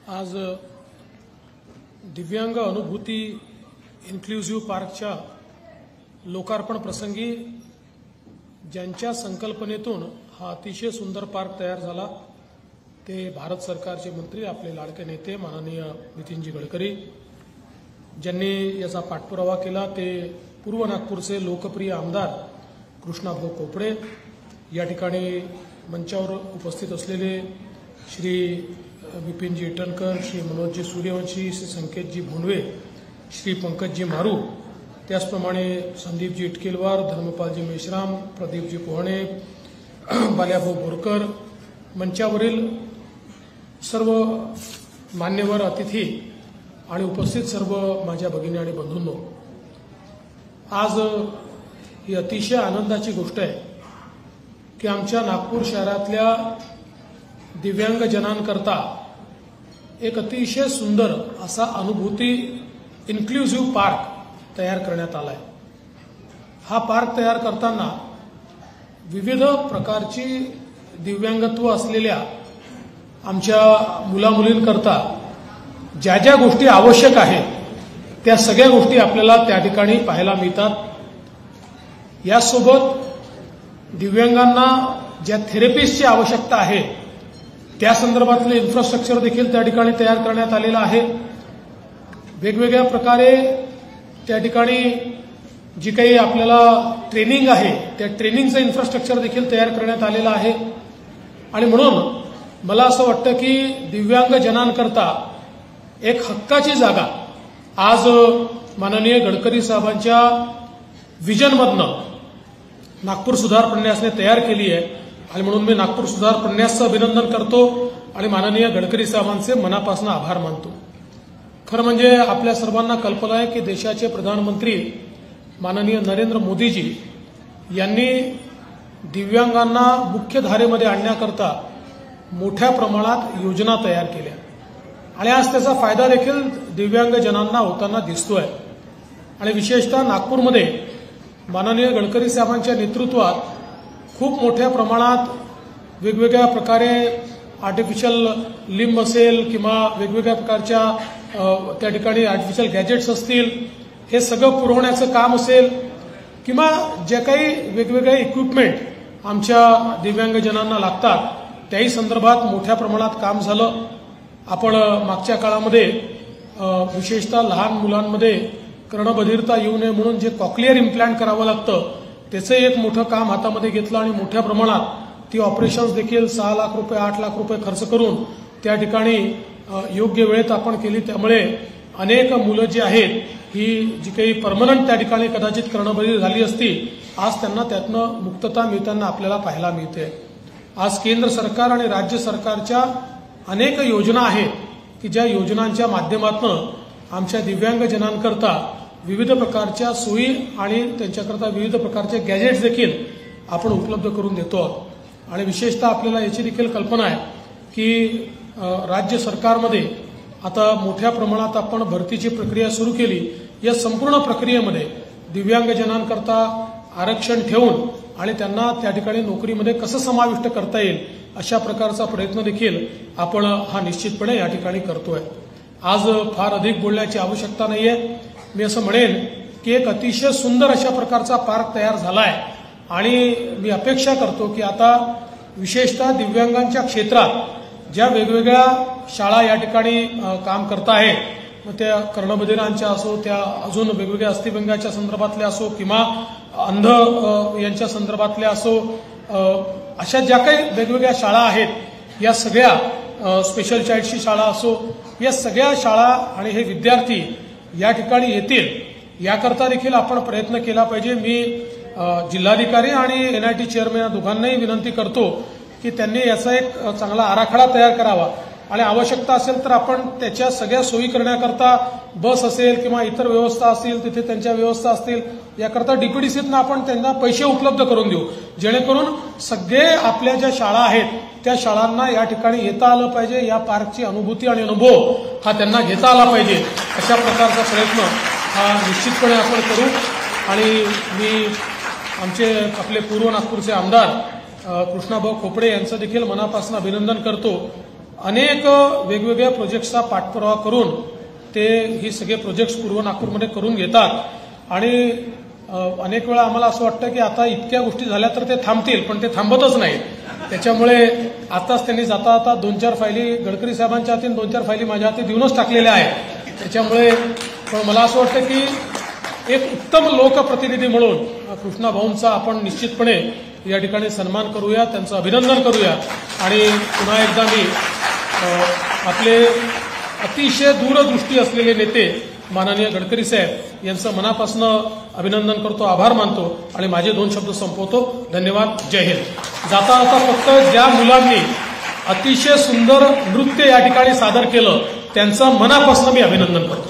आज दिव्यांग अनुभूती इन्क्लुझिव्ह पार्कच्या लोकार्पण प्रसंगी ज्यांच्या संकल्पनेतून हा अतिशय सुंदर पार्क तयार झाला ते भारत सरकारचे मंत्री आपले लाडके नेते माननीय नितीनजी गडकरी, ज्यांनी याचा पाठपुरावा केला ते पूर्व नागपूरचे लोकप्रिय आमदार कृष्णाभाऊ खोपडे, या ठिकाणी मंचावर उपस्थित असलेले श्री विपिनजी इटनकर, श्री मनोजजी सूर्यवंशी, श्री संकेतजी भोंडवे, श्री पंकजजी मारू, त्याचप्रमाणे संदीपजी इटकेलवार, धर्मपालजी मेश्राम, प्रदीपजी पोहणे, बाल्याभाऊ बोरकर, मंचावरील सर्व मान्यवर अतिथी आणि उपस्थित सर्व माझ्या भगिनी आणि बंधूंनो, आज ही अतिशय आनंदाची गोष्ट आहे की आमच्या नागपूर शहरातल्या दिव्यांग जनांकरता एक अतिशय सुंदर असा अनुभूती इन्क्लुझिव्ह पार्क तयार करण्यात आला आहे। हा पार्क तयार करताना विविध प्रकारची दिव्यांगत्व असलेल्या आमच्या मुलामुलींकरता ज्या ज्या गोष्टी आवश्यक आहेत त्या सगळ्या गोष्टी आपल्याला त्या ठिकाणी पाहायला मिळतात। यासोबत दिव्यांगांना ज्या थेरपिस्टची आवश्यकता आहे त्या संदर्भातले इन्फ्रास्ट्रक्चर देखील त्या ठिकाणी तयार करण्यात आलेलं आहे। वेगवेगळ्या प्रकारे त्या ठिकाणी जी काही आपल्याला ट्रेनिंग आहे त्या ट्रेनिंगचं इन्फ्रास्ट्रक्चर देखील तयार करण्यात आलेलं आहे। आणि म्हणून मला असं वाटतं की दिव्यांग जनांकरता एक हक्काची जागा आज माननीय गडकरी साहेबांच्या विजनमधनं नागपूर सुधार प्रन्यासने तयार केली आहे आणि म्हणून मी नागपूर सुधार प्रन्यासचं अभिनंदन करतो आणि माननीय गडकरी साहेबांचे मनापासून आभार मानतो। खरं म्हणजे आपल्या सर्वांना कल्पना आहे की देशाचे प्रधानमंत्री माननीय नरेंद्र मोदीजी यांनी दिव्यांगांना मुख्य धारेमध्ये आणण्याकरता मोठ्या प्रमाणात योजना तयार केल्या आणि आज त्याचा फायदा देखील दिव्यांग जनांना होताना दिसतोय। आणि विशेषतः नागपूरमध्ये माननीय गडकरी साहेबांच्या नेतृत्वात खूप मोठ्या प्रमाणात वेगवेगळ्या प्रकारे आर्टिफिशियल लिंब असेल किंवा वेगवेगळ्या प्रकारच्या त्या ठिकाणी आर्टिफिशियल गॅजेट्स असतील, हे सगळं पुरवण्याचं काम असेल किंवा जे काही वेगवेगळे इक्विपमेंट आमच्या दिव्यांगजनांना लागतात त्याही संदर्भात मोठ्या प्रमाणात काम झालं। आपण मागच्या काळामध्ये विशेषतः लहान मुलांमध्ये कर्णबधिरता येऊ नये म्हणून जे कॉक्लिअर इम्प्लांट करावं लागतं त्याचं एक मोठं काम हातामध्ये घेतलं आणि मोठ्या प्रमाणात ती ऑपरेशन्स देखील 6 लाख रुपये 8 लाख रुपये खर्च करून त्या ठिकाणी योग्य वेळेत आपण केली। त्यामुळे अनेक मुलं जी आहेत ही जी काही परमनंट त्या ठिकाणी कदाचित कर्णबधिर झाली असती आज त्यांना त्यातनं मुक्तता मिळताना आपल्याला पाहायला मिळते। आज केंद्र सरकार आणि राज्य सरकारच्या अनेक योजना आहेत की ज्या योजनांच्या माध्यमातून आमच्या दिव्यांग जनांकरता विविध प्रकारच्या सोयी आणि त्यांच्याकरता विविध प्रकारचे गॅजेट्स देखील आपण उपलब्ध करून देतो। आणि विशेषतः आपल्याला याची देखील कल्पना आहे की राज्य सरकारमध्ये आता मोठ्या प्रमाणात आपण भरतीची प्रक्रिया सुरू केली। या संपूर्ण प्रक्रियेमध्ये दिव्यांग जनांकरता आरक्षण ठेवून आणि त्यांना त्या ठिकाणी नोकरीमध्ये कसं समाविष्ट करता येईल अशा प्रकारचा प्रयत्न देखील आपण हा निश्चितपणे या ठिकाणी करतोय। आज फार अधिक बोलण्याची आवश्यकता नाहीये। मी असं म्हणेन की एक अतिशय सुंदर अशा प्रकारचा पार्क तयार झालाय आणि मी अपेक्षा करतो की आता विशेषतः दिव्यांगांच्या क्षेत्रात ज्या वेगवेगळ्या शाळा या ठिकाणी काम करत आहेत, मग त्या कर्णबधिरांच्या असो, त्या अजून वेगवेगळ्या अस्थिभंगाच्या संदर्भातल्या असो किंवा अंध यांच्या संदर्भातल्या असो, अशा ज्या काही वेगवेगळ्या शाळा आहेत या सगळ्या स्पेशल चाइल्डची शाळा असो, या सगळ्या शाळा आणि हे विद्यार्थी या ठिकाणी येतील याकरता देखील आपण प्रयत्न केला पाहिजे। मी जिल्हाधिकारी आणि NIT चेअरमॅन या दोघांनाही विनंती करतो की त्यांनी याचा एक चांगला आराखडा तयार करावा आणि आवश्यकता असेल तर आपण त्याच्या सगळ्या सोयी करण्याकरता बस असेल किंवा इतर व्यवस्था असतील तिथे त्यांच्या व्यवस्था असतील याकरता DPDCतनं आपण त्यांना पैसे उपलब्ध करून देऊ, जेणेकरून सगळे आपल्या ज्या शाळा आहेत त्या शाळांना या ठिकाणी येता आलं पाहिजे, या पार्कची अनुभूती आणि अनुभव हा त्यांना घेता आला पाहिजे। अशा प्रकारचा प्रयत्न हा निश्चितपणे आपण करू। आणि मी आमचे आपले पूर्व नागपूरचे आमदार कृष्णाभाऊ खोपडे यांचं देखील मनापासून अभिनंदन करतो अनेक वेगवेगळ्या प्रोजेक्ट्सचा पाठपुरावा करून ते ही सगळे प्रोजेक्ट्स पूर्व नागपूरमध्ये करून घेतात आणि अनेक वेळा आम्हाला असं वाटतं की आता इतक्या गोष्टी झाल्या तर ते थांबतील, पण ते थांबतच नाही. त्याच्यामुळे आताच त्यांनी जाता जाता 2-4 फायली गडकरी साहेबांच्या हाती 2-4 फायली माझ्या हाती देऊनच टाकलेल्या आहेत. त्याच्यामुळे पण मला असं वाटतं की एक उत्तम लोकप्रतिनिधी म्हणून कृष्णा भाऊंचा आपण निश्चितपणे या ठिकाणी सन्मान करूया, त्यांचं अभिनंदन करूया आणि पुन्हा एकदा मी आपले अतिशय दूरदृष्टी असलेले नेते माननीय गडकरी साहेब यांचं मनापासून अभिनंदन करतो, आभार मानतो आणि माझे 2 शब्द संपवतो. धन्यवाद. जय हिंद. जाता जाता फक्त ज्या मुलांनी अतिशय सुंदर नृत्य या ठिकाणी सादर केलं त्यांचं मनापासून मी अभिनंदन करतो.